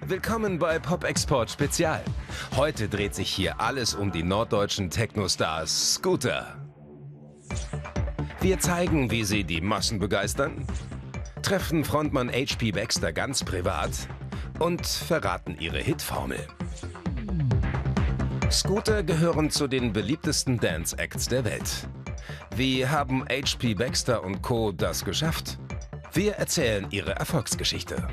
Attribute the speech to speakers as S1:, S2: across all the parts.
S1: Willkommen bei Pop Export Spezial. Heute dreht sich hier alles um die norddeutschen Techno-Stars Scooter. Wir zeigen, wie sie die Massen begeistern, treffen Frontmann HP Baxter ganz privat und verraten ihre Hitformel. Scooter gehören zu den beliebtesten Dance-Acts der Welt. Wie haben HP Baxter und Co. das geschafft? Wir erzählen ihre Erfolgsgeschichte.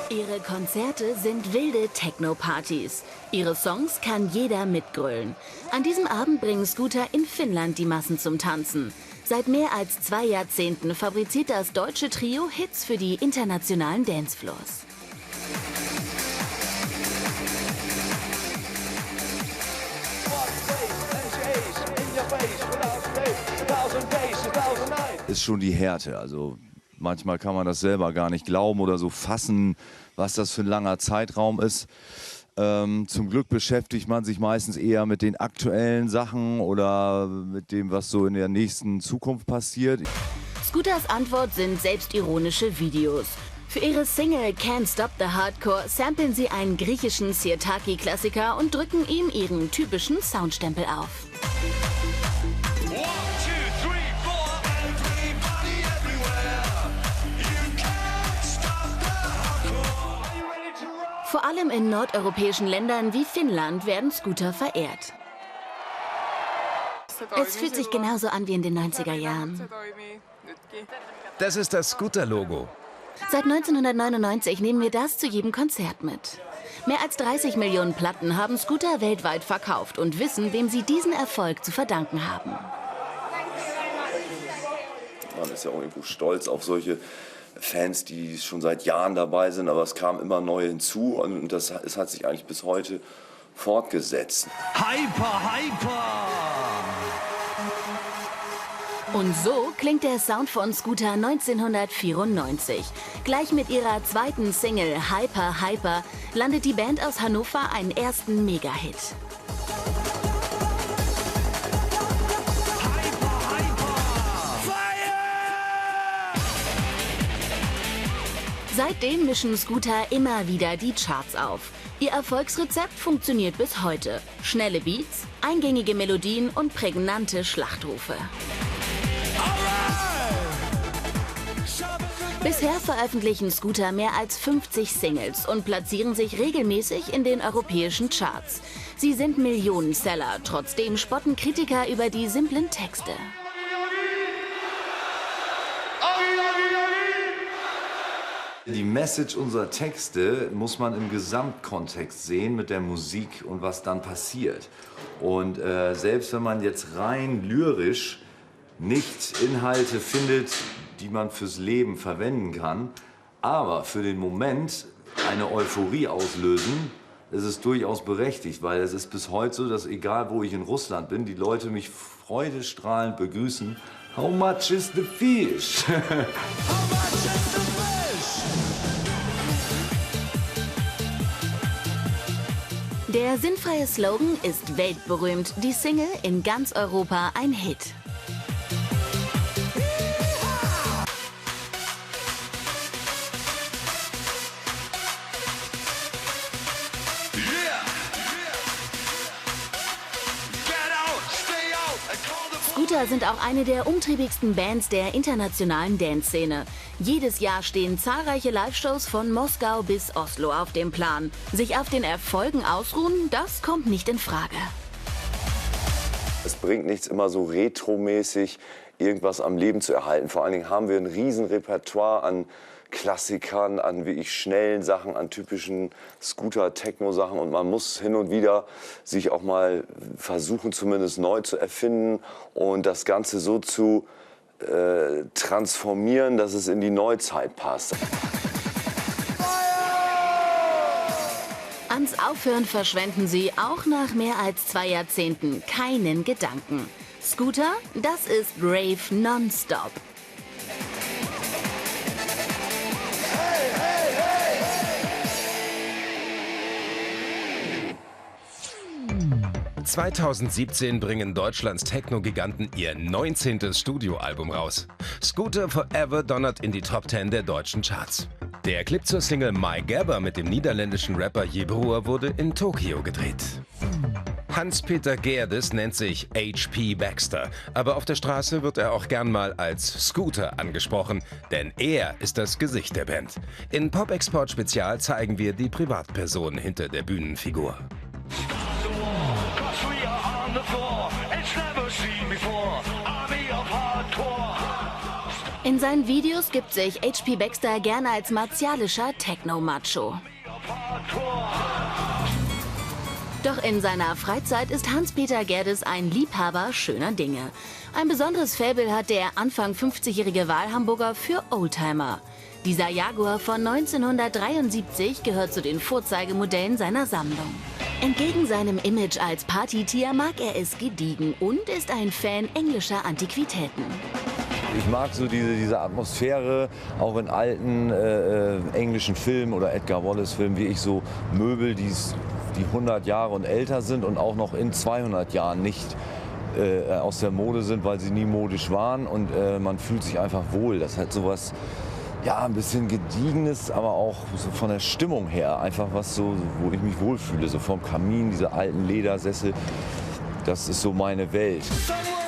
S2: Ihre Konzerte sind wilde Techno-Partys. Ihre Songs kann jeder mitgrölen. An diesem Abend bringen Scooter in Finnland die Massen zum Tanzen. Seit mehr als 2 Jahrzehnten fabriziert das deutsche Trio Hits für die internationalen Dancefloors.
S3: Ist schon die Härte, also manchmal kann man das selber gar nicht glauben oder so fassen, was das für ein langer Zeitraum ist. Zum Glück beschäftigt man sich meistens eher mit den aktuellen Sachen oder mit dem, was so in der nächsten Zukunft passiert.
S2: Scooters Antwort sind selbstironische Videos. Für ihre Single Can't Stop the Hardcore samplen sie einen griechischen Sirtaki-Klassiker und drücken ihm ihren typischen Soundstempel auf. Vor allem in nordeuropäischen Ländern wie Finnland werden Scooter verehrt. Es fühlt sich genauso an wie in den 90er Jahren.
S1: Das ist das Scooter-Logo.
S2: Seit 1999 nehmen wir das zu jedem Konzert mit. Mehr als 30 Millionen Platten haben Scooter weltweit verkauft und wissen, wem sie diesen Erfolg zu verdanken haben.
S3: Man ist ja auch irgendwo stolz auf solche Fans, die schon seit Jahren dabei sind, aber es kamen immer neue hinzu und es hat sich eigentlich bis heute fortgesetzt.
S4: Hyper, hyper!
S2: Und so klingt der Sound von Scooter 1994. Gleich mit ihrer zweiten Single Hyper, Hyper landet die Band aus Hannover einen ersten Mega-Hit. Seitdem mischen Scooter immer wieder die Charts auf. Ihr Erfolgsrezept funktioniert bis heute. Schnelle Beats, eingängige Melodien und prägnante Schlachtrufe. Bisher veröffentlichen Scooter mehr als 50 Singles und platzieren sich regelmäßig in den europäischen Charts. Sie sind Millionenseller, trotzdem spotten Kritiker über die simplen Texte.
S3: Die Message unserer Texte muss man im Gesamtkontext sehen mit der Musik und was dann passiert. Und selbst wenn man jetzt rein lyrisch nicht Inhalte findet, die man fürs Leben verwenden kann, aber für den Moment eine Euphorie auslösen, ist es durchaus berechtigt, weil es ist bis heute so, dass egal wo ich in Russland bin, die Leute mich freudestrahlend begrüßen. How much is the fish?
S4: How much is the fish?
S2: Der sinnfreie Slogan ist weltberühmt, die Single in ganz Europa ein Hit. Scooter sind auch eine der umtriebigsten Bands der internationalen Dance-Szene. Jedes Jahr stehen zahlreiche Live-Shows von Moskau bis Oslo auf dem Plan. Sich auf den Erfolgen ausruhen, das kommt nicht in Frage.
S3: Es bringt nichts, immer so retromäßig irgendwas am Leben zu erhalten. Vor allen Dingen haben wir ein riesen Repertoire an Klassikern, an wirklich schnellen Sachen, an typischen Scooter-Techno-Sachen. Und man muss hin und wieder sich auch mal versuchen, zumindest neu zu erfinden und das Ganze so zu transformieren, dass es in die Neuzeit passt.
S2: Ans Aufhören verschwenden sie auch nach mehr als 2 Jahrzehnten keinen Gedanken. Scooter, das ist Rave nonstop.
S1: 2017 bringen Deutschlands Techno-Giganten ihr 19. Studioalbum raus. Scooter Forever donnert in die Top 10 der deutschen Charts. Der Clip zur Single My Gabber mit dem niederländischen Rapper Yebroer wurde in Tokio gedreht. Hans-Peter Gerdes nennt sich HP Baxter, aber auf der Straße wird er auch gern mal als Scooter angesprochen, denn er ist das Gesicht der Band. In Pop-Export Spezial zeigen wir die Privatperson hinter der Bühnenfigur.
S2: In seinen Videos gibt sich HP Baxter gerne als martialischer Techno-Macho. Doch in seiner Freizeit ist Hans-Peter Gerdes ein Liebhaber schöner Dinge. Ein besonderes Faible hat der Anfang 50-jährige Wahlhamburger für Oldtimer. Dieser Jaguar von 1973 gehört zu den Vorzeigemodellen seiner Sammlung. Entgegen seinem Image als Partytier mag er es gediegen und ist ein Fan englischer Antiquitäten.
S3: Ich mag so diese Atmosphäre, auch in alten englischen Filmen oder Edgar Wallace-Filmen, wie ich so Möbel, die 100 Jahre und älter sind und auch noch in 200 Jahren nicht aus der Mode sind, weil sie nie modisch waren und man fühlt sich einfach wohl. Das hat sowas, ja, ein bisschen Gediegenes, aber auch so von der Stimmung her einfach was so, wo ich mich wohlfühle, so vom Kamin, diese alten Ledersessel, das ist so meine Welt.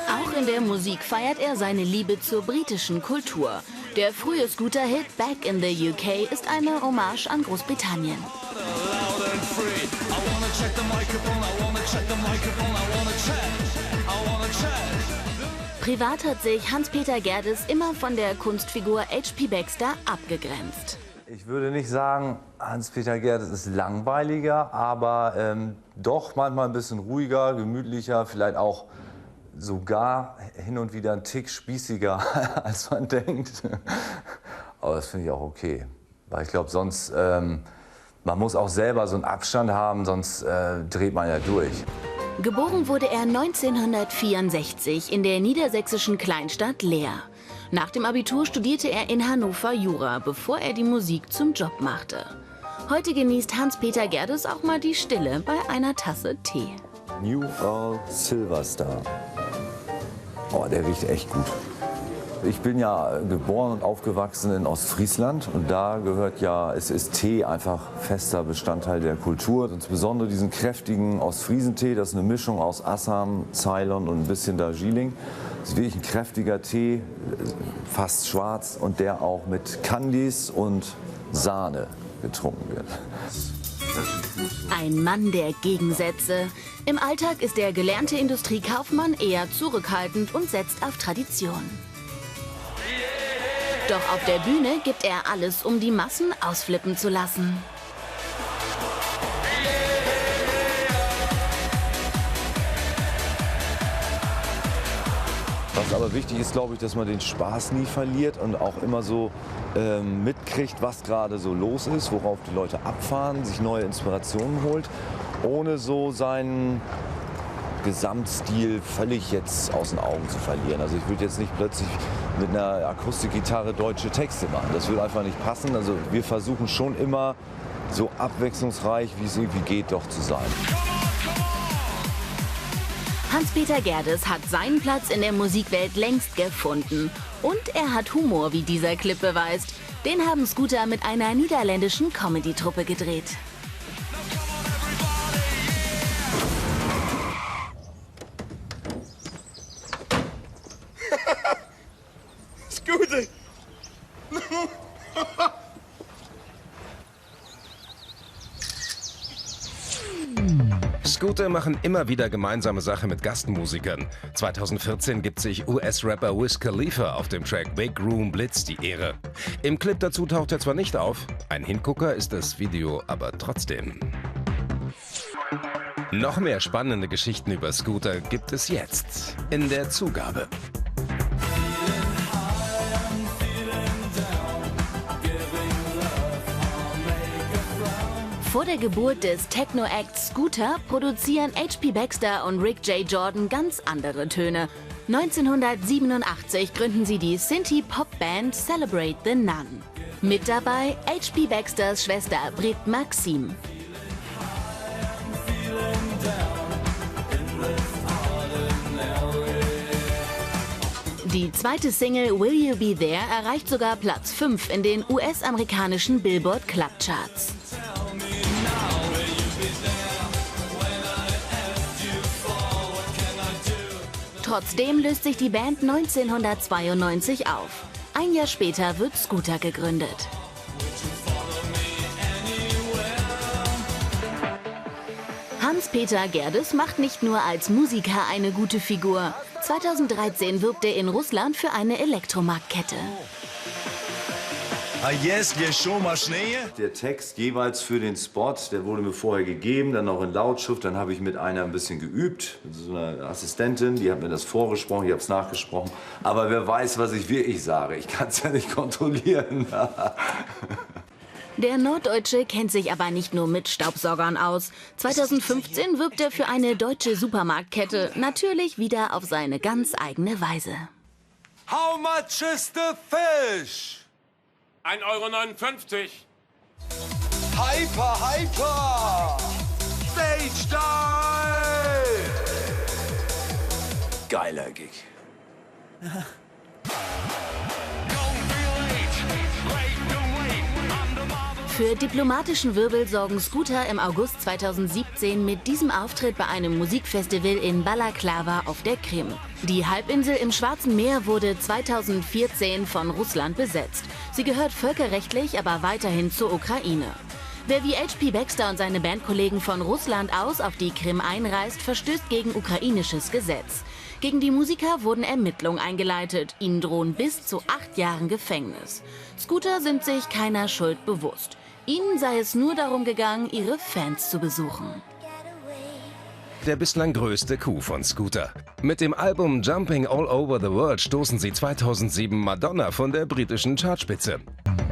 S2: Auch in der Musik feiert er seine Liebe zur britischen Kultur. Der frühe Scooter-Hit Back in the UK ist eine Hommage an Großbritannien. Privat hat sich Hans-Peter Gerdes immer von der Kunstfigur HP Baxter abgegrenzt.
S3: Ich würde nicht sagen, Hans-Peter Gerdes ist langweiliger, aber doch manchmal ein bisschen ruhiger, gemütlicher, vielleicht auch sogar hin und wieder ein Tick spießiger, als man denkt. Aber das finde ich auch okay, weil ich glaube, sonst, man muss auch selber so einen Abstand haben, sonst dreht man ja durch.
S2: Geboren wurde er 1964 in der niedersächsischen Kleinstadt Leer. Nach dem Abitur studierte er in Hannover Jura, bevor er die Musik zum Job machte. Heute genießt Hans-Peter Gerdes auch mal die Stille bei einer Tasse Tee.
S3: New Earl Silverstar. Oh, der riecht echt gut. Ich bin ja geboren und aufgewachsen in Ostfriesland und da gehört ja, es ist Tee einfach fester Bestandteil der Kultur. Insbesondere diesen kräftigen Ostfriesentee, das ist eine Mischung aus Assam, Ceylon und ein bisschen Darjeeling. Das ist wirklich ein kräftiger Tee, fast schwarz und der auch mit Candies und Sahne getrunken wird.
S2: Ein Mann der Gegensätze. Im Alltag ist der gelernte Industriekaufmann eher zurückhaltend und setzt auf Tradition. Doch auf der Bühne gibt er alles, um die Massen ausflippen zu lassen.
S3: Was aber wichtig ist, glaube ich, dass man den Spaß nie verliert und auch immer so mitkriegt, was gerade so los ist, worauf die Leute abfahren, sich neue Inspirationen holt, ohne so seinen Gesamtstil völlig jetzt aus den Augen zu verlieren. Also ich würde jetzt nicht plötzlich mit einer Akustikgitarre deutsche Texte machen. Das würde einfach nicht passen. Also wir versuchen schon immer so abwechslungsreich, wie es irgendwie geht, doch zu sein.
S2: Hans-Peter Gerdes hat seinen Platz in der Musikwelt längst gefunden. Und er hat Humor, wie dieser Clip beweist. Den haben Scooter mit einer niederländischen Comedy-Truppe gedreht.
S4: Scooter!
S1: Scooter machen immer wieder gemeinsame Sache mit Gastmusikern. 2014 gibt sich US-Rapper Wiz Khalifa auf dem Track Big Room Blitz die Ehre. Im Clip dazu taucht er zwar nicht auf, ein Hingucker ist das Video aber trotzdem. Noch mehr spannende Geschichten über Scooter gibt es jetzt in der Zugabe.
S2: Vor der Geburt des Techno-Acts Scooter produzieren HP Baxter und Rick J. Jordan ganz andere Töne. 1987 gründen sie die Synthie-Pop-Band Celebrate the Nun. Mit dabei HP Baxters Schwester Britt Maxim. Die zweite Single Will You Be There erreicht sogar Platz 5 in den US-amerikanischen Billboard Club Charts. Trotzdem löst sich die Band 1992 auf. Ein Jahr später wird Scooter gegründet. Hans-Peter Gerdes macht nicht nur als Musiker eine gute Figur. 2013 wirbt er in Russland für eine Elektromarktkette.
S3: Der Text jeweils für den Spot, der wurde mir vorher gegeben, dann noch in Lautschrift, dann habe ich mit einer ein bisschen geübt, so eine Assistentin, die hat mir das vorgesprochen, ich habe es nachgesprochen. Aber wer weiß, was ich wirklich sage, ich kann es ja nicht kontrollieren.
S2: Der Norddeutsche kennt sich aber nicht nur mit Staubsaugern aus. 2015 wirbt er für eine deutsche Supermarktkette, natürlich wieder auf seine ganz eigene Weise.
S5: How much is the fish?
S4: 1,59 €.
S5: Hyper, hyper! Stage dive!
S3: Geiler Gig.
S2: Für diplomatischen Wirbel sorgen Scooter im August 2017 mit diesem Auftritt bei einem Musikfestival in Balaklava auf der Krim. Die Halbinsel im Schwarzen Meer wurde 2014 von Russland besetzt. Sie gehört völkerrechtlich aber weiterhin zur Ukraine. Wer wie H.P. Baxter und seine Bandkollegen von Russland aus auf die Krim einreist, verstößt gegen ukrainisches Gesetz. Gegen die Musiker wurden Ermittlungen eingeleitet. Ihnen drohen bis zu 8 Jahren Gefängnis. Scooter sind sich keiner Schuld bewusst. Ihnen sei es nur darum gegangen, ihre Fans zu besuchen.
S1: Der bislang größte Coup von Scooter. Mit dem Album Jumping All Over the World stoßen sie 2007 Madonna von der britischen Chartspitze.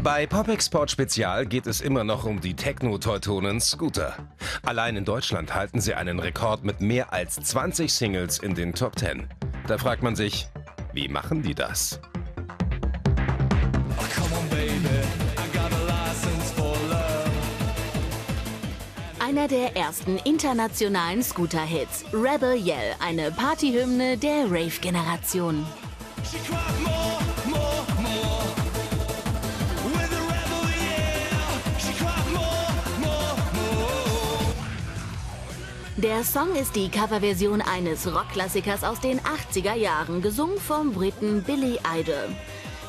S1: Bei Popexport Spezial geht es immer noch um die Techno-Teutonen Scooter. Allein in Deutschland halten sie einen Rekord mit mehr als 20 Singles in den Top 10. Da fragt man sich, wie machen die das?
S2: Einer der ersten internationalen Scooter-Hits, Rebel Yell, eine Partyhymne der Rave-Generation. Der Song ist die Coverversion eines Rockklassikers aus den 80er Jahren, gesungen vom Briten Billy Idol.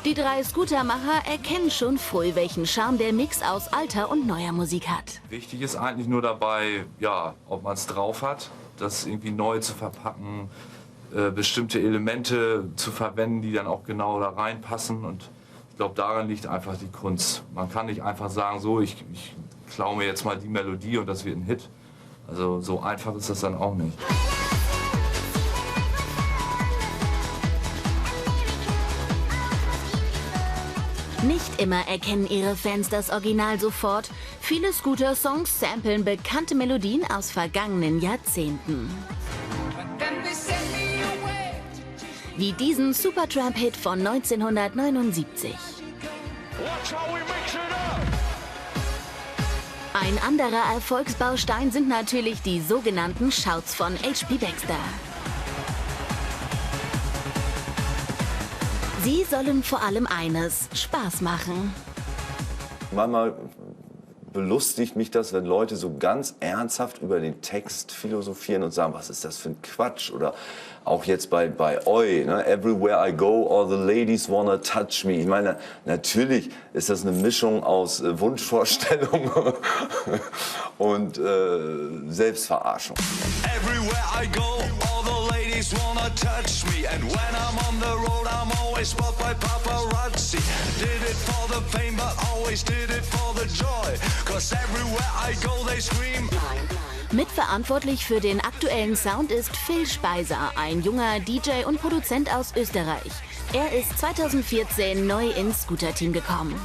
S2: Die 3 Scootermacher erkennen schon früh, welchen Charme der Mix aus alter und neuer Musik hat.
S3: Wichtig ist eigentlich nur dabei, ja, ob man es drauf hat, das irgendwie neu zu verpacken, bestimmte Elemente zu verwenden, die dann auch genau da reinpassen. Und ich glaube, daran liegt einfach die Kunst. Man kann nicht einfach sagen, so, ich klaue mir jetzt mal die Melodie und das wird ein Hit. Also so einfach ist das dann auch nicht.
S2: Nicht immer erkennen ihre Fans das Original sofort. Viele Scooter-Songs samplen bekannte Melodien aus vergangenen Jahrzehnten. Wie diesen Supertramp-Hit von 1979. Ein anderer Erfolgsbaustein sind natürlich die sogenannten Shouts von H.P. Baxter. Sie sollen vor allem eines: Spaß machen.
S3: Manchmal belustigt mich das, wenn Leute so ganz ernsthaft über den Text philosophieren und sagen, was ist das für ein Quatsch? Oder auch jetzt bei Oi, ne? Everywhere I go, all the ladies wanna touch me. Ich meine, natürlich ist das eine Mischung aus Wunschvorstellung und Selbstverarschung.
S5: Everywhere I go, all the ladies wanna touch me. And when I'm on the road, I'm always spotted by paparazzi. Did it for the fame, but always did it for the joy. 'Cause everywhere I go, they scream.
S2: Mitverantwortlich für den aktuellen Sound ist Phil Speiser, ein junger DJ und Produzent aus Österreich. Er ist 2014 neu ins Scooter-Team gekommen.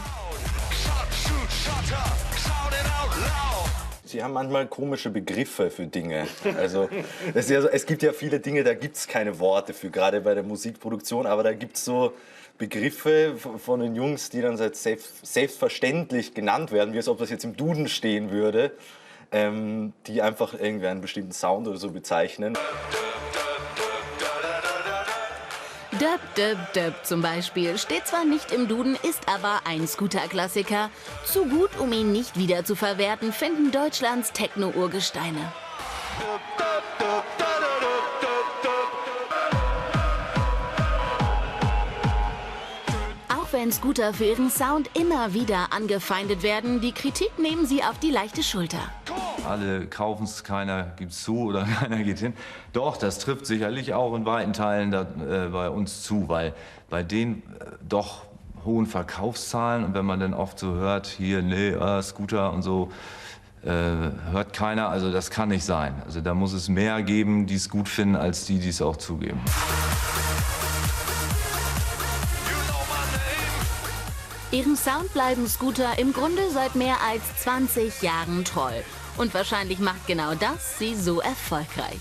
S6: Sie haben manchmal komische Begriffe für Dinge. Also, das ist ja so, es gibt ja viele Dinge, da gibt es keine Worte für, gerade bei der Musikproduktion, aber da gibt es so Begriffe von den Jungs, die dann selbstverständlich genannt werden, wie als ob das jetzt im Duden stehen würde, die einfach irgendwie einen bestimmten Sound oder so bezeichnen.
S2: Döp, Döp, Döp zum Beispiel steht zwar nicht im Duden, ist aber ein Scooter-Klassiker. Zu gut, um ihn nicht wieder zu verwerten, finden Deutschlands Techno-Urgesteine. Auch wenn Scooter für ihren Sound immer wieder angefeindet werden, die Kritik nehmen sie auf die leichte Schulter.
S3: Alle kaufen es, keiner gibt es zu oder keiner geht hin. Doch, das trifft sicherlich auch in weiten Teilen bei uns zu, weil bei den doch hohen Verkaufszahlen und wenn man dann oft so hört, hier, nee, Scooter und so, hört keiner, also das kann nicht sein. Also da muss es mehr geben, die es gut finden, als die es auch zugeben.
S2: Ihrem Sound bleiben Scooter im Grunde seit mehr als 20 Jahren treu. Und wahrscheinlich macht genau das sie so erfolgreich.